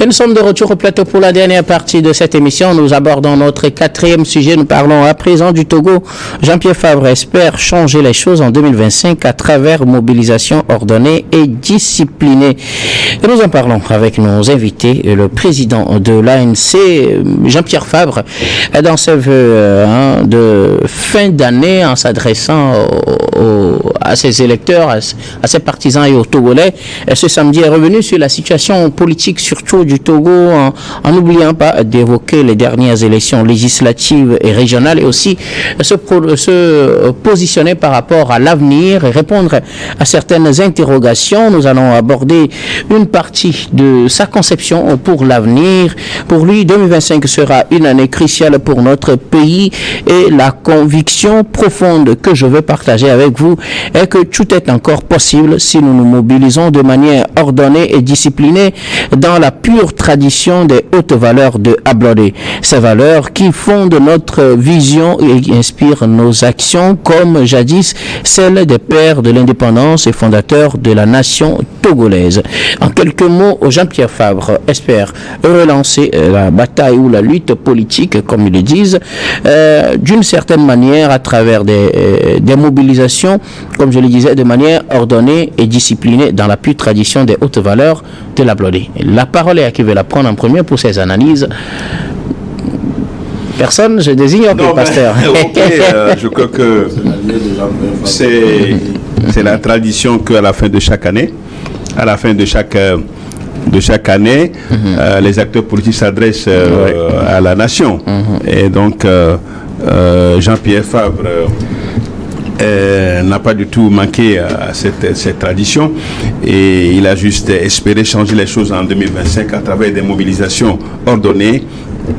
Et nous sommes de retour au plateau pour la dernière partie de cette émission. Nous abordons notre quatrième sujet. Nous parlons à présent du Togo. Jean-Pierre Fabre espère changer les choses en 2025 à travers mobilisation ordonnée et disciplinée. Et nous en parlons avec nos invités, le président de l'ANC, Jean-Pierre Fabre, dans ses vœux de fin d'année en s'adressant à ses électeurs, à ses partisans et aux Togolais. Ce samedi est revenu sur la situation politique, surtout du Togo, en n'oubliant pas d'évoquer les dernières élections législatives et régionales et aussi se positionner par rapport à l'avenir et répondre à certaines interrogations. Nous allons aborder une partie de sa conception pour l'avenir. Pour lui, 2025 sera une année cruciale pour notre pays et la conviction profonde que je veux partager avec vous est que tout est encore possible si nous nous mobilisons de manière ordonnée et disciplinée dans la pure tradition des hautes valeurs de Ablodé. Ces valeurs qui fondent notre vision et qui inspirent nos actions comme jadis celles des pères de l'indépendance et fondateurs de la nation togolaise. En quelques mots, Jean-Pierre Fabre espère relancer la bataille ou la lutte politique, comme ils le disent, d'une certaine manière à travers des mobilisations, comme je le disais, de manière ordonnée et disciplinée dans la pure tradition des hautes valeurs de l'Ablodé. La parole est à qui veut la prendre en premier pour ses analyses. Personne, je désigne le pasteur. Je crois que c'est la tradition qu'à la fin de chaque année, les acteurs politiques s'adressent à la nation. Et donc, Jean-Pierre Fabre n'a pas du tout manqué à cette tradition et il a juste espéré changer les choses en 2025 à travers des mobilisations ordonnées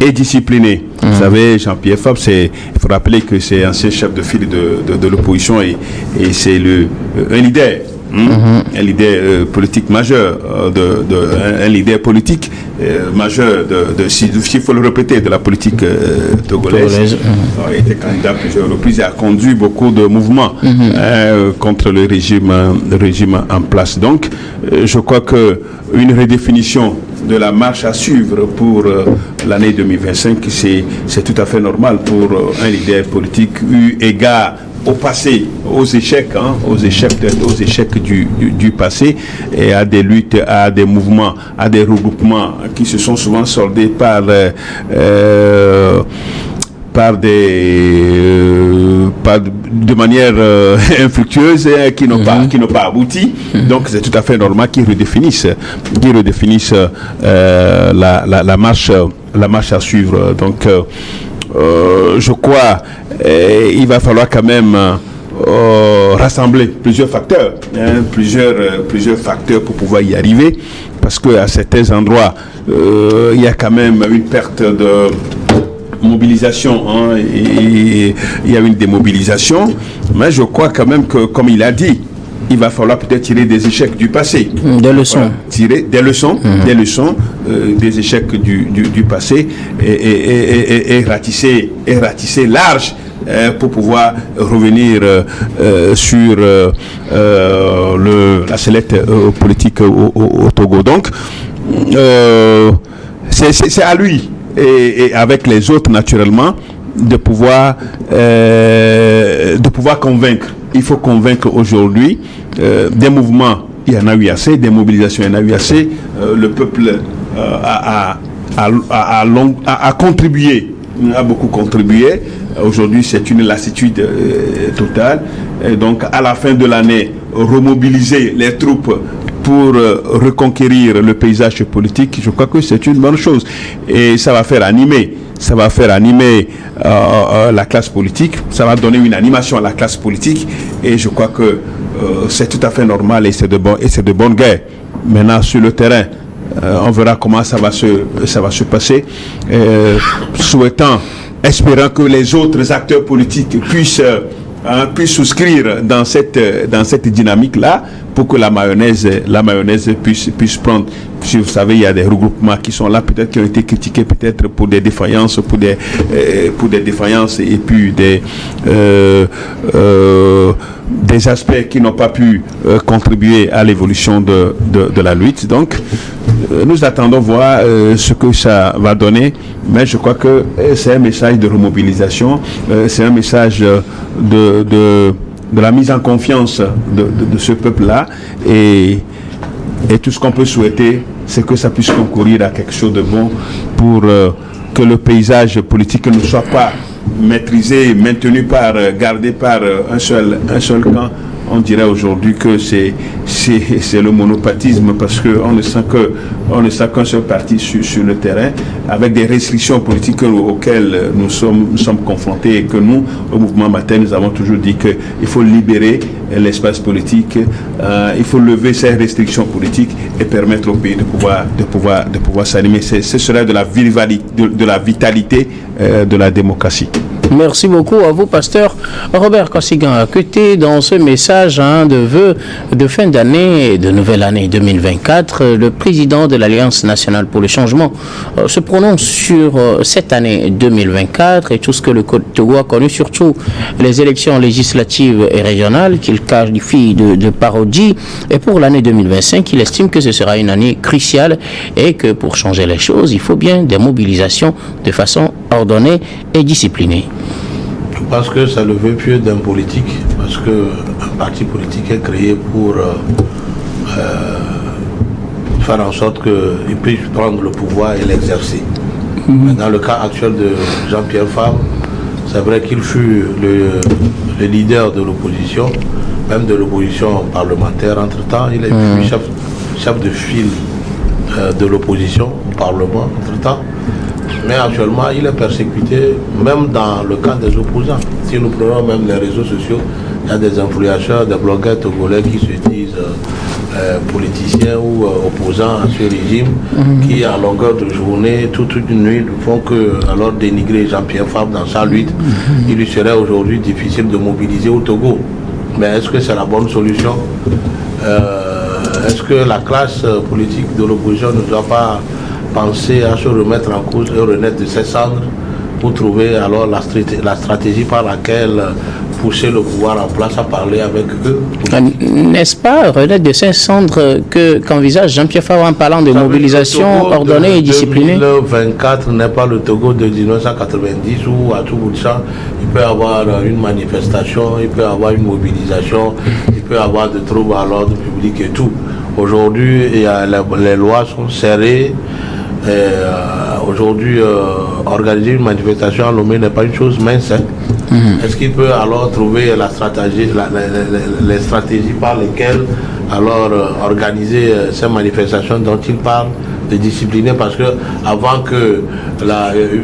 et disciplinées. Vous savez, Jean-Pierre Fabre, il faut rappeler que c'est ancien chef de file de l'opposition et c'est un leader. Un leader politique majeur, un leader politique majeur, s'il faut le répéter, de la politique togolaise. Il était candidat à plusieurs reprises et a conduit beaucoup de mouvements contre le régime en place. Donc, je crois qu'une redéfinition de la marche à suivre pour l'année 2025, c'est tout à fait normal pour un leader politique eu égard au passé, aux échecs du passé et à des luttes, à des mouvements, à des regroupements qui se sont souvent soldés de manière infructueuse qui n'ont pas abouti. Donc c'est tout à fait normal qu'ils redéfinissent la marche à suivre. Donc je crois il va falloir quand même rassembler plusieurs facteurs, plusieurs facteurs pour pouvoir y arriver, parce qu'à certains endroits, il y a quand même une perte de mobilisation et il y a une démobilisation, mais je crois quand même que, comme il a dit, il va falloir peut-être tirer des échecs du passé. Des leçons. Voilà, tirer des leçons, des échecs du passé et ratisser large pour pouvoir revenir sur la sellette politique au Togo. Donc, c'est à lui et avec les autres naturellement de pouvoir convaincre. Il faut convaincre aujourd'hui des mouvements, il y en a eu assez, des mobilisations, il y en a eu assez. Le peuple a contribué, a beaucoup contribué. Aujourd'hui, c'est une lassitude totale. Et donc, à la fin de l'année, remobiliser les troupes pour reconquérir le paysage politique, je crois que c'est une bonne chose. Et ça va faire animer la classe politique, ça va donner une animation à la classe politique, et je crois que c'est tout à fait normal et c'est de bonne guerre. Maintenant, sur le terrain, on verra comment ça va se passer, espérant que les autres acteurs politiques puissent souscrire dans cette dynamique-là pour que la mayonnaise puisse prendre. Si vous savez, il y a des regroupements qui sont là, peut-être qui ont été critiqués, peut-être pour des défaillances, et puis des aspects qui n'ont pas pu contribuer à l'évolution de la lutte. Donc, nous attendons voir ce que ça va donner, mais je crois que c'est un message de remobilisation, c'est un message de la mise en confiance de ce peuple-là, et tout ce qu'on peut souhaiter, c'est que ça puisse concourir à quelque chose de bon pour que le paysage politique ne soit pas maîtrisé, gardé par un seul camp. On dirait aujourd'hui que c'est le monopathisme, parce qu'on ne sent qu'un seul parti sur le terrain, avec des restrictions politiques auxquelles nous sommes confrontés, et que nous, au mouvement Matin, nous avons toujours dit qu'il faut libérer l'espace politique, il faut lever ces restrictions politiques et permettre au pays de pouvoir s'animer. Ce serait de la vitalité de la démocratie. Merci beaucoup à vous, pasteur Robert Kosigan. Que dans ce message de vœux de fin d'année et de nouvelle année 2024, le président de l'Alliance nationale pour le changement se prononce sur cette année 2024 et tout ce que le Togo a connu, surtout les élections législatives et régionales qu'il qualifie de parodie. Et pour l'année 2025, il estime que ce sera une année cruciale et que pour changer les choses, il faut bien des mobilisations de façon ordonnée et disciplinée. Je pense que c'est le vœu pieux d'un politique, parce qu'un parti politique est créé pour faire en sorte qu'il puisse prendre le pouvoir et l'exercer. Mais dans le cas actuel de Jean-Pierre Fabre, c'est vrai qu'il fut le leader de l'opposition, même de l'opposition parlementaire. Entre-temps, il est chef de file de l'opposition au Parlement, entre-temps. Mais actuellement, il est persécuté, même dans le camp des opposants. Si nous prenons même les réseaux sociaux, il y a des influenceurs, des blogueurs togolais qui se disent politiciens ou opposants à ce régime, qui à longueur de journée, toute une nuit, ne font que alors dénigrer Jean-Pierre Fabre dans sa lutte. Il lui serait aujourd'hui difficile de mobiliser au Togo. Mais est-ce que c'est la bonne solution? Est-ce que la classe politique de l'opposition ne doit pas penser à se remettre en cause et renaître de ses cendres pour trouver alors la stratégie par laquelle pousser le pouvoir en place à parler avec eux? N'est-ce pas renaître de ses cendres qu'envisage Jean-Pierre Fabre en parlant de mobilisation ordonnée et disciplinée? 2024 n'est pas le Togo de 1990 où à tout bout de champ il peut y avoir une manifestation, il peut y avoir une mobilisation, il peut y avoir des troubles à l'ordre public et tout. Aujourd'hui, les lois sont serrées. Aujourd'hui, organiser une manifestation à Lomé n'est pas une chose mince. Est-ce qu'il peut alors trouver les stratégies par lesquelles alors organiser ces manifestations dont il parle, de discipliner, parce que avant que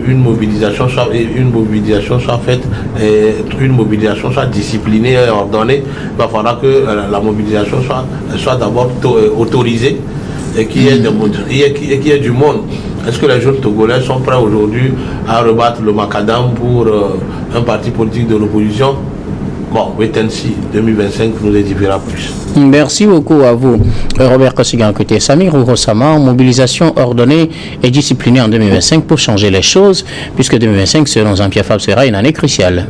une mobilisation soit faite, une mobilisation soit disciplinée et ordonnée, il va falloir que la mobilisation soit d'abord autorisée et qu'il y ait du monde. Est-ce que les jeunes Togolais sont prêts aujourd'hui à rebattre le macadam pour un parti politique de l'opposition? Bon, wait and see. 2025 nous les dira plus. Merci beaucoup à vous, Robert Kosigan. Côté Samir Ourossama, mobilisation ordonnée et disciplinée en 2025 pour changer les choses, puisque 2025, selon Jean-Pierre Fabre, sera une année cruciale.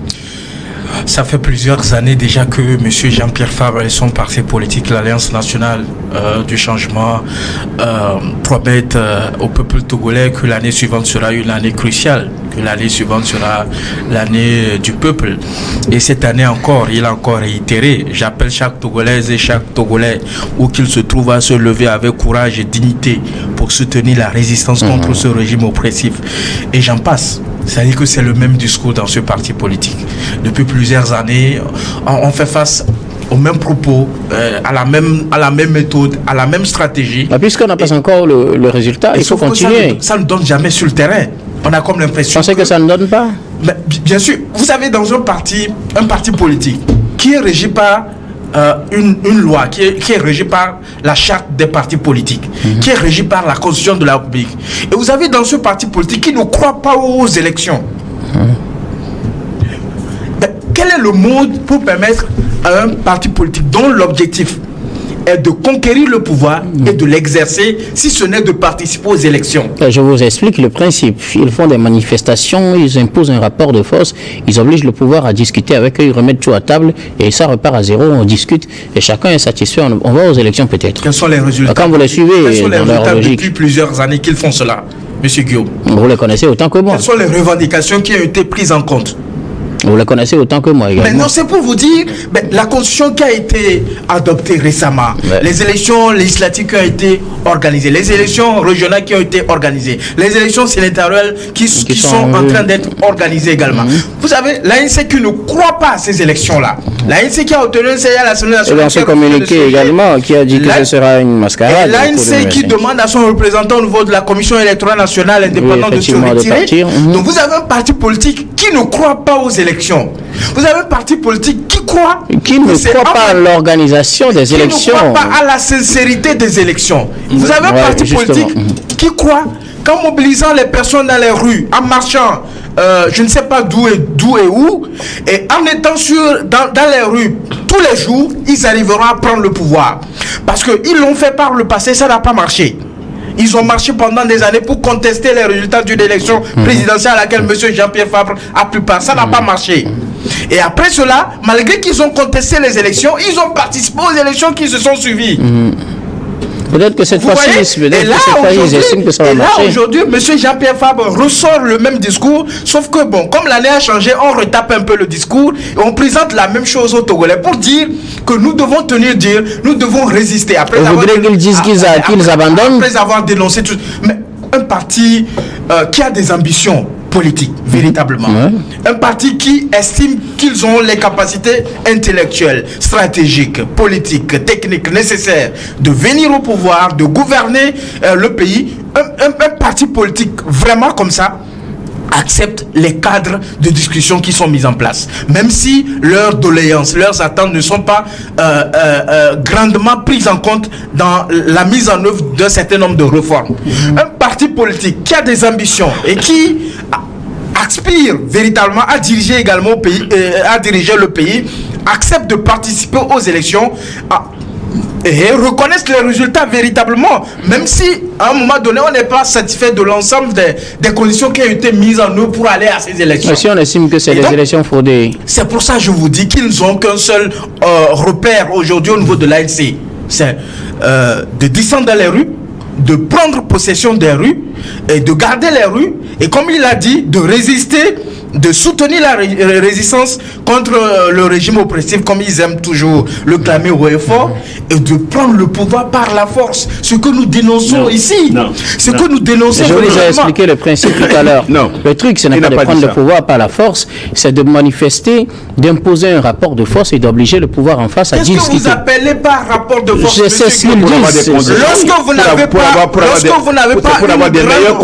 Ça fait plusieurs années déjà que M. Jean-Pierre Fabre et son parti politique, l'Alliance nationale du changement, promettent au peuple togolais que l'année suivante sera une année cruciale, que l'année suivante sera l'année du peuple. Et cette année encore, il a encore réitéré: j'appelle chaque Togolaise et chaque Togolais, où qu'il se trouve, à se lever avec courage et dignité pour soutenir la résistance contre ce régime oppressif. Et j'en passe. C'est-à-dire que c'est le même discours dans ce parti politique. Depuis plusieurs années, on fait face aux mêmes propos, à la même méthode, à la même stratégie. Puisqu'on n'a pas encore le résultat, il faut continuer. Ça ne donne jamais sur le terrain. On a comme l'impression que ça ne donne pas. Mais, bien sûr, vous savez, dans un parti politique qui est régi par une loi, qui est régie par la charte des partis politiques, qui est régie par la constitution de la République. Et vous avez dans ce parti politique qui ne croit pas aux élections. Quel est le mode pour permettre à un parti politique dont l'objectif est de conquérir le pouvoir et de l'exercer, si ce n'est de participer aux élections. Je vous explique le principe. Ils font des manifestations, ils imposent un rapport de force, ils obligent le pouvoir à discuter avec eux, ils remettent tout à table et ça repart à zéro, on discute et chacun est satisfait, on va aux élections peut-être. Quels sont les résultats? Quand vous les suivez, quels sont les dans leur résultats logique, depuis plusieurs années qu'ils font cela, Monsieur Guillaume? vous les connaissez autant que moi. Quelles sont les revendications qui ont été prises en compte? Vous les connaissez autant que moi également. Mais non, c'est pour vous dire, la constitution qui a été adoptée récemment, les élections législatives qui ont été organisées, les élections régionales qui ont été organisées, les élections sénatoriales qui sont en train d'être organisées également. Vous savez, l'ANC qui ne croit pas à ces élections-là, l'ANC qui a obtenu un siège à l'Assemblée nationale. Et dans ce communiqué également, qui a dit que ce sera une mascarade. L'ANC qui demande à son représentant au niveau de la Commission électorale nationale indépendante de se retirer. Donc vous avez un parti politique qui ne croit pas aux élections. Vous avez un parti politique qui croit... Qui ne croit pas à l'organisation des élections. Qui ne croit pas à la sincérité des élections. Vous avez un parti politique qui croit qu'en mobilisant les personnes dans les rues, en marchant, je ne sais pas d'où et où, et en étant dans les rues tous les jours, ils arriveront à prendre le pouvoir. Parce qu'ils l'ont fait par le passé, ça n'a pas marché. Ils ont marché pendant des années pour contester les résultats d'une élection présidentielle à laquelle M. Jean-Pierre Fabre a pris part. Ça n'a pas marché. Et après cela, malgré qu'ils ont contesté les élections, ils ont participé aux élections qui se sont suivies. Peut-être que cette fois-ci, ils estiment que ça va marcher. Et là, aujourd'hui, M. Jean-Pierre Fabre ressort le même discours, sauf que, bon, comme l'année a changé, on retape un peu le discours et on présente la même chose aux Togolais pour dire que nous devons nous devons résister. Vous voudrez qu'ils disent qu'ils abandonnent? Après avoir dénoncé tout. Mais un parti qui a des ambitions politique, véritablement. Un parti qui estime qu'ils ont les capacités intellectuelles, stratégiques, politiques, techniques nécessaires de venir au pouvoir, de gouverner le pays. Un parti politique vraiment comme ça accepte les cadres de discussion qui sont mis en place. Même si leurs doléances, leurs attentes ne sont pas grandement prises en compte dans la mise en œuvre d'un certain nombre de réformes. Un parti politique qui a des ambitions et qui aspire véritablement à diriger également le pays, accepte de participer aux élections et reconnaissent les résultats véritablement, même si à un moment donné on n'est pas satisfait de l'ensemble des conditions qui ont été mises en œuvre pour aller à ces élections. Mais si on estime que c'est des élections fraudées. C'est pour ça que je vous dis qu'ils n'ont qu'un seul repère aujourd'hui au niveau de l'ANC, c'est de descendre dans les rues, de prendre possession des rues et de garder les rues, et comme il a dit, de résister, de soutenir la résistance contre le régime oppressif, comme ils aiment toujours le clamer haut et fort, et de prendre le pouvoir par la force. Ce que nous dénonçons ici, ce que nous dénonçons. Je vous ai expliqué le principe tout à l'heure. Le truc, ce n'est pas de prendre le pouvoir par la force, c'est de manifester, d'imposer un rapport de force et d'obliger le pouvoir en face à discuter. Qu'est-ce que vous appelez par rapport de force? Je sais ce qu'ils disent. Lorsque vous n'avez pas, pour avoir des meilleures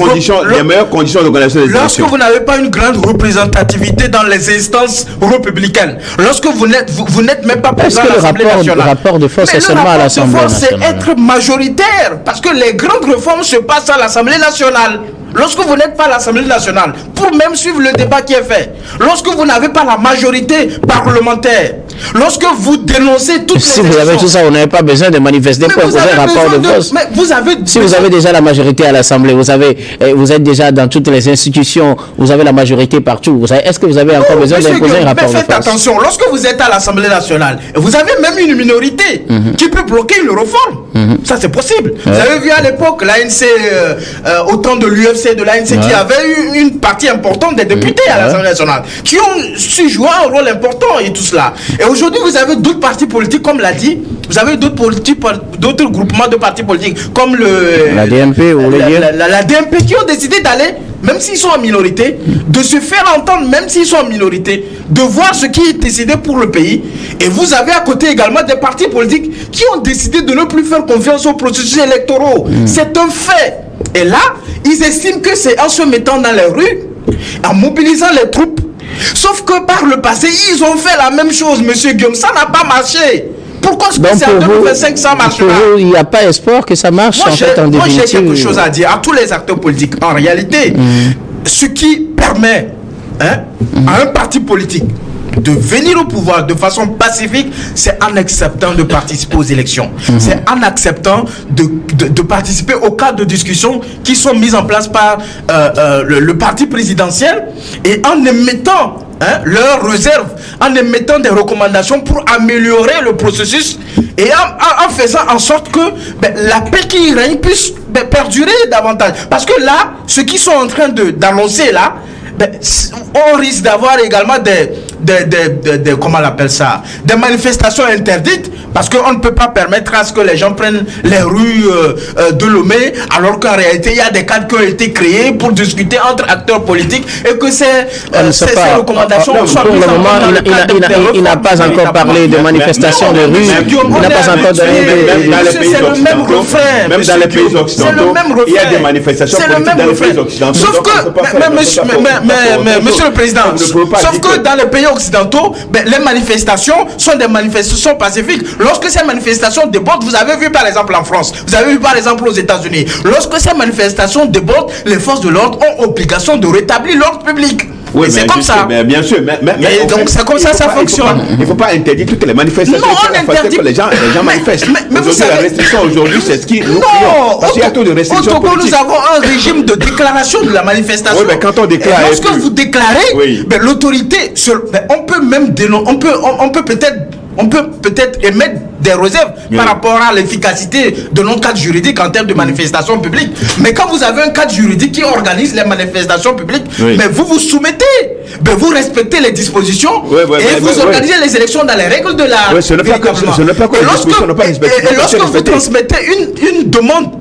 conditions d'organisation des élections. Lorsque vous n'avez pas une grande représentativité dans les instances républicaines, lorsque vous n'êtes même pas présent à l'Assemblée nationale. Le rapport de force est seulement à l'Assemblée nationale. C'est être majoritaire, parce que les grandes réformes se passent à l'Assemblée nationale. Lorsque vous n'êtes pas à l'Assemblée nationale, pour même suivre le débat qui est fait, lorsque vous n'avez pas la majorité parlementaire, lorsque vous dénoncez toutes les élections... Si vous avez tout ça, vous n'avez pas besoin de manifester pour imposer un rapport de force. Si vous avez déjà la majorité à l'Assemblée, vous êtes déjà dans toutes les institutions, vous avez la majorité partout. Est-ce que vous avez encore besoin d'imposer un rapport de force? Faites attention, lorsque vous êtes à l'Assemblée nationale, vous avez même une minorité qui peut bloquer une réforme. Ça, c'est possible. Vous avez vu à l'époque l'ANC, au temps de l'UFC, de l'ANC, qui avait eu une partie importante des députés à l'Assemblée nationale, qui ont su jouer un rôle important et tout cela. Et aujourd'hui, vous avez d'autres partis politiques, comme l'a dit, vous avez d'autres groupements de partis politiques, comme la DMP ou la DMP, qui ont décidé d'aller, même s'ils sont en minorité, de se faire entendre, même s'ils sont en minorité, de voir ce qui est décidé pour le pays. Et vous avez à côté également des partis politiques qui ont décidé de ne plus faire confiance aux processus électoraux. C'est un fait. Et là, ils estiment que c'est en se mettant dans les rues, en mobilisant les troupes. Sauf que par le passé, ils ont fait la même chose, monsieur Guillaume. Ça n'a pas marché. Pourquoi est-ce que c'est en 2025 ça marche pas? Il n'y a pas espoir que ça marche en définitive. Moi, j'ai quelque chose à dire à tous les acteurs politiques. En réalité, ce qui permet à un parti politique de venir au pouvoir de façon pacifique, c'est en acceptant de participer aux élections. C'est en acceptant de participer au cadre de discussions qui sont mises en place par le parti présidentiel et en émettant leurs réserves, en émettant des recommandations pour améliorer le processus et en faisant en sorte que la paix qui règne puisse perdurer davantage. Parce que là, ce qu'ils sont en train d'annoncer là, on risque d'avoir également comment on appelle ça, des manifestations interdites, parce qu'on ne peut pas permettre à ce que les gens prennent les rues de Lomé, alors qu'en réalité il y a des cadres qui ont été créés pour discuter entre acteurs politiques et que ces recommandations soient pour le moment il n'a pas encore parlé de manifestations de rue, il n'a pas encore donné c'est le même refrain. Même dans les pays occidentaux, il y a des manifestations politiques dans les pays occidentaux. Sauf que, monsieur le président, sauf que dans les pays occidentaux, les manifestations sont des manifestations pacifiques. Lorsque ces manifestations débordent, vous avez vu par exemple en France, vous avez vu par exemple aux États-Unis, lorsque ces manifestations débordent, les forces de l'ordre ont obligation de rétablir l'ordre public. Oui, c'est comme ça. Bien sûr, et donc c'est comme ça fonctionne. Il ne faut pas interdire toutes les manifestations. Non, on interdit. Que les gens manifestent. Mais vous savez, la restriction aujourd'hui, c'est ce qui nous crions. Parce qu'il y a trop de restrictions politiques. Nous avons un régime de déclaration de la manifestation. Oui, mais quand on déclare, et lorsque vous déclarez, l'autorité, on peut même on peut peut-être émettre des réserves par rapport à l'efficacité de nos cadres juridiques en termes de manifestation publique. Mais quand vous avez un cadre juridique qui organise les manifestations publiques, mais vous vous soumettez, vous respectez les dispositions et vous organisez les élections dans les règles de la... Ce n'est pas comme ça. Et lorsque vous transmettez une demande,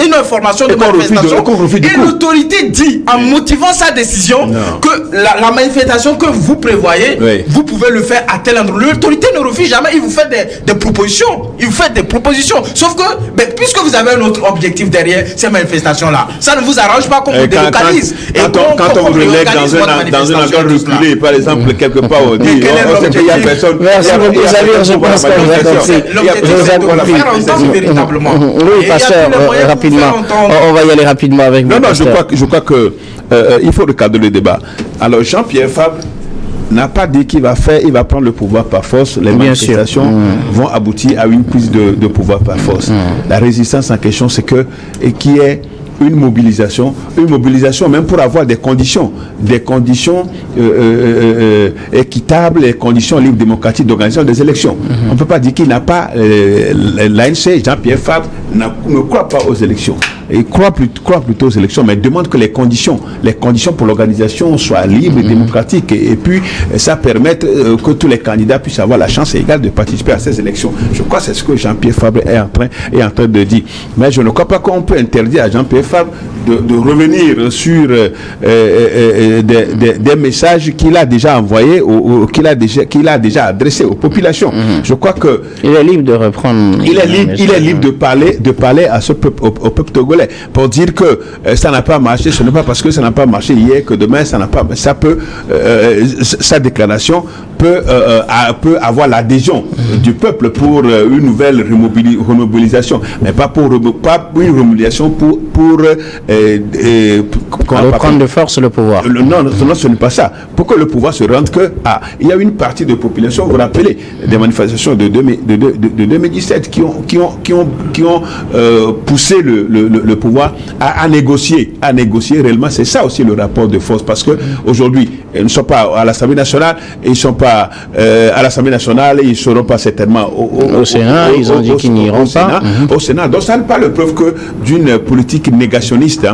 une information de manifestation, et l'autorité dit, en motivant sa décision, que la manifestation que vous prévoyez, vous pouvez le faire à tel endroit. L'autorité ne refuse jamais, il vous fait des propositions. Il vous fait des propositions. Sauf que, puisque vous avez un autre objectif derrière ces manifestations-là, ça ne vous arrange pas qu'on vous délocalise. Quand on vous relègue dans un endroit reculé, par exemple, quelque part, on dit, il n'y a personne. Merci beaucoup, Xavier, je pense qu'on vous a compris. L'objectif, c'est de le faire entendre véritablement. Oui, pasteur, rapidement. On va y aller rapidement avec vous. Non, je crois que il faut recadrer le débat. Alors, Jean-Pierre Fabre n'a pas dit qu'il va prendre le pouvoir par force. Les manifestations vont aboutir à une prise de pouvoir par force. La résistance en question, c'est qui est une mobilisation même pour avoir des conditions équitables, des conditions libres démocratiques d'organisation des élections. On ne peut pas dire qu'il n'a pas l'ANC, Jean-Pierre Fabre ne croit pas aux élections. Il croit plutôt aux élections, mais demande que les conditions pour l'organisation soient libres et démocratiques et puis ça permette que tous les candidats puissent avoir la chance égale de participer à ces élections. Je crois que c'est ce que Jean-Pierre Fabre est en train de dire. Mais je ne crois pas qu'on peut interdire à Jean-Pierre Fabre de revenir sur des messages qu'il a déjà envoyés ou qu'il a déjà adressés aux populations. Je crois que il est libre de reprendre. Il est libre de parler à ce peuple, au peuple togolais, pour dire que ça n'a pas marché. Ce n'est pas parce que ça n'a pas marché hier que demain ça n'a pas. Ça peut, sa déclaration peut avoir l'adhésion du peuple pour une nouvelle remobilisation, mais pas pour une remobilisation pour prendre de force le pouvoir. Non, ce n'est pas ça. Pour que le pouvoir se rende il y a une partie de la population, vous vous rappelez, des manifestations de 2017 qui ont poussé le pouvoir à négocier réellement. C'est ça aussi le rapport de force, parce que aujourd'hui ils ne sont pas à l'Assemblée nationale, ils ne sont pas à l'Assemblée nationale, ils ne seront pas certainement au Sénat, ils ont dit qu'ils n'iront pas au Sénat. Donc ça n'est pas le preuve que d'une politique négationniste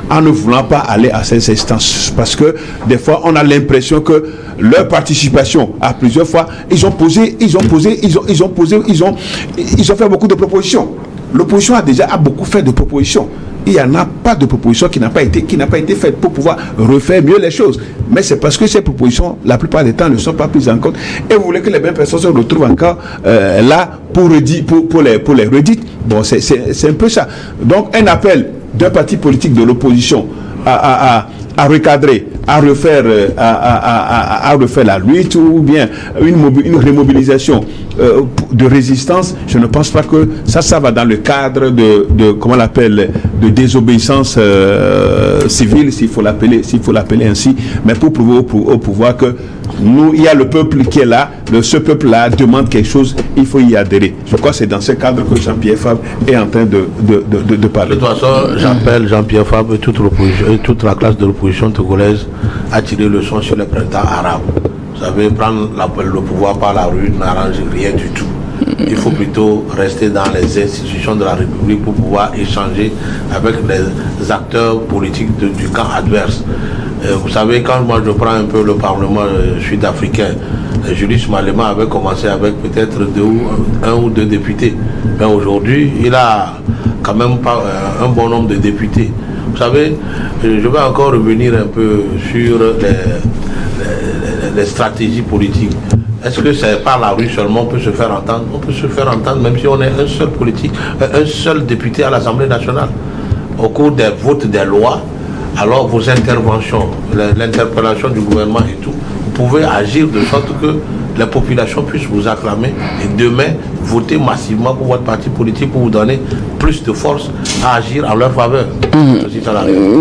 en ne voulant pas aller à ces instances, parce que des fois on a l'impression que leur participation à plusieurs fois, ils ont fait beaucoup de propositions. L'opposition a beaucoup fait de propositions. Il n'y en a pas de proposition qui n'a pas été faite pour pouvoir refaire mieux les choses. Mais c'est parce que ces propositions, la plupart des temps, ne sont pas prises en compte. Et vous voulez que les mêmes personnes se retrouvent encore là pour les redites. Bon, c'est un peu ça. Donc, un appel d'un parti politique de l'opposition à recadrer, à refaire la lutte, ou bien une remobilisation de résistance, je ne pense pas que ça va dans le cadre de comment on l'appelle, de désobéissance civile, s'il faut l'appeler ainsi, mais pour prouver au pouvoir que nous, il y a le peuple qui est là, ce peuple-là demande quelque chose, il faut y adhérer. Je crois que c'est dans ce cadre que Jean-Pierre Fabre est en train de parler. De toute façon, j'appelle Jean-Pierre Fabre et toute la classe de l'opposition togolaise à tirer le son sur le printemps arabe. Vous savez, prendre le pouvoir par la rue n'arrange rien du tout. Il faut plutôt rester dans les institutions de la République pour pouvoir échanger avec les acteurs politiques du camp adverse. Vous savez, quand moi je prends un peu le Parlement sud-africain, Julius Malema avait commencé avec peut-être un ou deux députés. Mais aujourd'hui, il a quand même pas un bon nombre de députés. Vous savez, je vais encore revenir un peu sur les stratégies politiques. Est-ce que c'est par la rue seulement qu'on peut se faire entendre? On peut se faire entendre même si on est un seul politique, un seul député à l'Assemblée nationale. Au cours des votes des lois, alors vos interventions, l'interpellation du gouvernement et tout, vous pouvez agir de sorte que la population puisse vous acclamer et demain voter massivement pour votre parti politique pour vous donner plus de force à agir en leur faveur.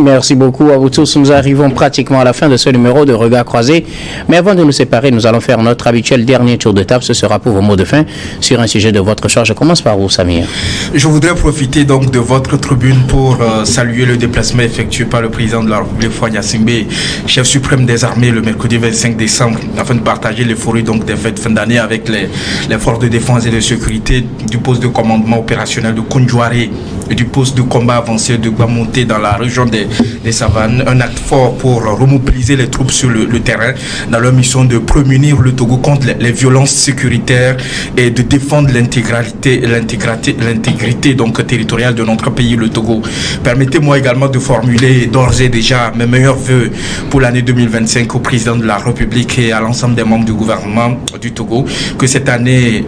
Merci beaucoup à vous tous. Nous arrivons pratiquement à la fin de ce numéro de Regard Croisé. Mais avant de nous séparer, nous allons faire notre habituel dernier tour de table. Ce sera pour vos mots de fin sur un sujet de votre choix. Je commence par vous, Samir. Je voudrais profiter donc de votre tribune pour saluer le déplacement effectué par le président de la République, Faure Gnassingbé, chef suprême des armées, le mercredi 25 décembre, afin de partager les fruits donc des fêtes fin d'année avec les forces de défense et de sécurité du poste de commandement opérationnel de Koundjouaré et du poste de combat avancé de Guamonté dans la région des Savanes. Un acte fort pour remobiliser les troupes sur le terrain dans leur mission de prémunir le Togo contre les violences sécuritaires et de défendre l'intégrité donc territoriale de notre pays, le Togo. Permettez-moi également de formuler d'ores et déjà mes meilleurs vœux pour l'année 2025 au président de la République et à l'ensemble des membres du gouvernement du Togo, que cette année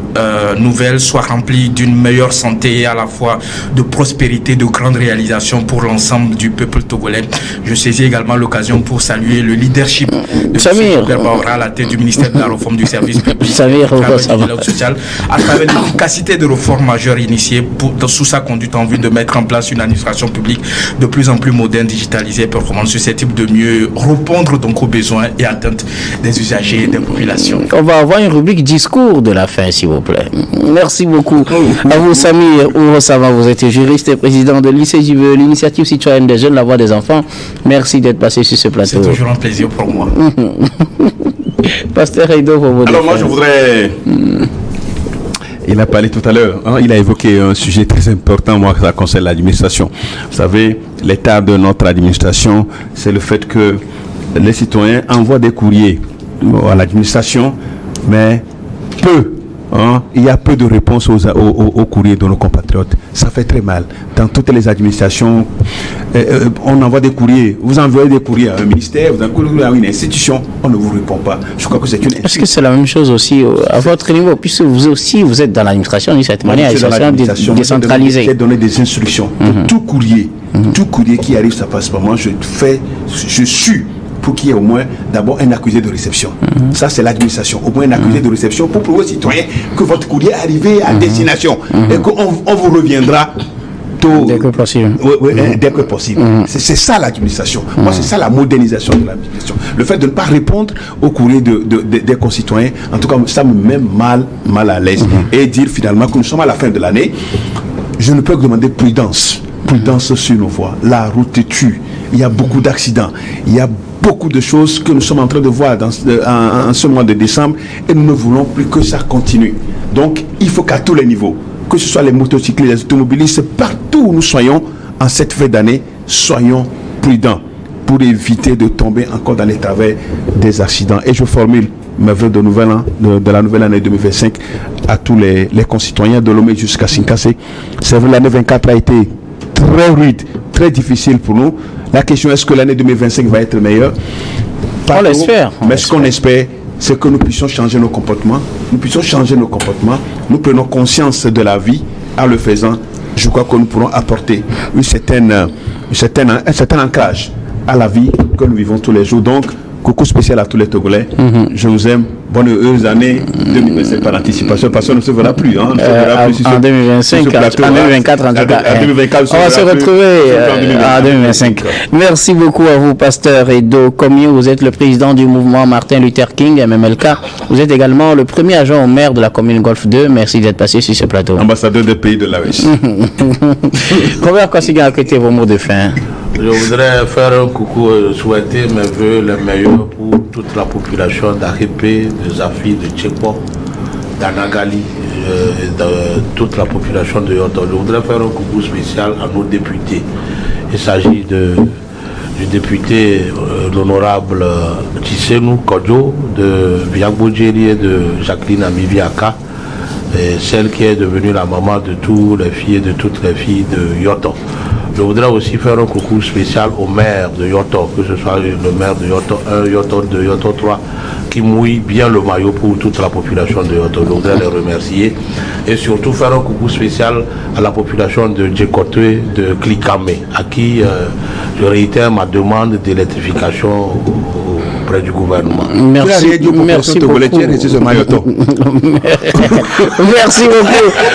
nouvelle soit remplie d'une meilleure santé et à la fois de prospérité, de grandes réalisations pour l'ensemble du peuple togolais. Je saisis également l'occasion pour saluer le leadership de Samir à la tête du ministère de la réforme du service public social à travers l'efficacité de réformes majeures initiées sous sa conduite en vue de mettre en place une administration publique de plus en plus moderne, digitalisée et performante, susceptible de mieux répondre donc aux besoins et attentes des usagers et des populations. On va avoir une rubrique discours de la fin, s'il vous plaît. Merci beaucoup à vous, Samir Ourosava. Vous êtes juriste et président de l'ICJVE, l'initiative citoyenne des jeunes, la voix des enfants. Merci d'être passé sur ce plateau. C'est toujours un plaisir pour moi. Pasteur Heido, pour vous. Alors moi, je voudrais... Il a parlé tout à l'heure, il a évoqué un sujet très important, moi, ça concerne l'administration. Vous savez, l'état de notre administration, c'est le fait que les citoyens envoient des courriers à l'administration, mais il y a peu de réponses aux courriers de nos compatriotes. Ça fait très mal. Dans toutes les administrations, on envoie des courriers. Vous envoyez des courriers à un ministère, vous envoyez des courriers à une institution, on ne vous répond pas. Je crois que c'est une insulte. Est-ce que c'est la même chose aussi à votre niveau, puisque vous aussi, vous êtes dans l'administration d'une certaine manière, l'administration décentralisée. C'est donner des instructions. Tout courrier qui arrive, ça passe par moi. Je suis pour qu'il y ait au moins d'abord un accusé de réception. Ça, c'est l'administration. Au moins un accusé de réception pour prouver aux citoyens que votre courrier est arrivé à destination et qu'on vous reviendra dès que possible. Dès que possible. C'est ça l'administration. Moi, c'est ça la modernisation de l'administration. Le fait de ne pas répondre aux courriers des concitoyens, en tout cas, ça me met mal à l'aise. Et dire finalement que nous sommes à la fin de l'année, je ne peux que demander prudence. Prudence sur nos voies. La route tue. Il y a beaucoup d'accidents. Il y a beaucoup de choses que nous sommes en train de voir en ce mois de décembre et nous ne voulons plus que ça continue. Donc, il faut qu'à tous les niveaux, que ce soit les motocyclistes, les automobilistes, partout où nous soyons en cette fin d'année, soyons prudents pour éviter de tomber encore dans les travers des accidents. Et je formule mes vœux de la nouvelle année 2025 à tous les concitoyens de Lomé jusqu'à Sinkassé. C'est vrai, l'année 24 a été très rude, très difficile pour nous. La question, est-ce que l'année 2025 va être meilleure? On l'espère. Mais ce qu'on espère, c'est que nous puissions changer nos comportements. Nous prenons conscience de la vie. En le faisant, je crois que nous pourrons apporter un certain ancrage à la vie que nous vivons tous les jours. Donc, coucou spécial à tous les Togolais. Je vous aime. Bonne heureuse année 2025 par anticipation, parce qu'on ne se verra plus. Hein, en 2025, en 2024 en tout cas. On va se retrouver en 2025. Merci beaucoup à vous, pasteur Edo Komio. Vous êtes le président du mouvement Martin Luther King, MMLK. Vous êtes également le premier adjoint au maire de la commune Golfe 2. Merci d'être passé sur ce plateau. Ambassadeur des pays de l'Ouest. Robert Kossigan, écoutez vos mots de fin. Je voudrais faire un coucou, souhaiter mes voeux les meilleurs pour toute la population d'Aripé, de Zafi, de Tchekpo, d'Anagali, de toute la population de Yoto. Je voudrais faire un coucou spécial à nos députés. Il s'agit du député l'honorable Tissenou Kodjo, de Biagbodjeri et de Jacqueline Amiviaka, et celle qui est devenue la maman de toutes les filles et de toutes les filles de Yoto. Je voudrais aussi faire un coucou spécial au maire de Yoto, que ce soit le maire de Yoto 1, Yoto 2, Yoto 3, qui mouille bien le maillot pour toute la population de Yoto. Je voudrais les remercier et surtout faire un coucou spécial à la population de Djekote, de Klikame, à qui je réitère ma demande d'électrification auprès du gouvernement. Merci beaucoup. Merci beaucoup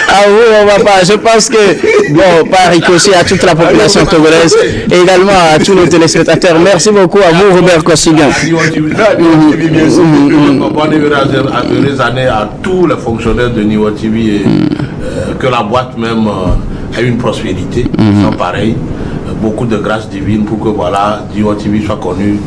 à vous. On va pas. Je pense que, bon, par ricochet à toute la population togolaise et également à tous nos téléspectateurs. Merci beaucoup à vous, Robert Kossigan. Bonne heureuse année à tous les fonctionnaires de Niwa TV et que la boîte même ait une prospérité sans pareil. Beaucoup de grâce divine pour que voilà, Niwa TV soit connu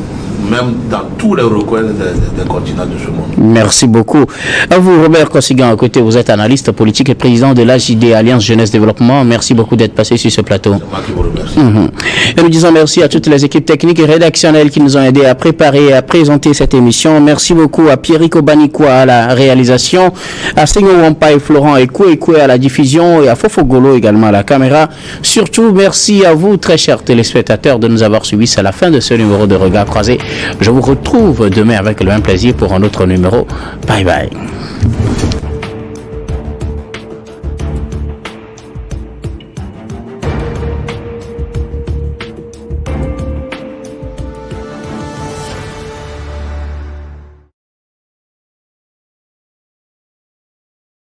même dans tous les recoins des continents de ce monde. Merci beaucoup. À vous, Robert Kossigan, à côté, vous êtes analyste politique et président de l'AJD, Alliance Jeunesse Développement. Merci beaucoup d'être passé sur ce plateau. C'est moi qui vous remercie. Et nous disons merci à toutes les équipes techniques et rédactionnelles qui nous ont aidés à préparer et à présenter cette émission. Merci beaucoup à Pierrick Obanikwa à la réalisation, à Sengo Wampa et Florent Ekwe à la diffusion et à Fofogolo également à la caméra. Surtout, merci à vous, très chers téléspectateurs, de nous avoir suivis. C'est la fin de ce numéro de Regard Croisé. Je vous retrouve demain avec le même plaisir pour un autre numéro. Bye bye.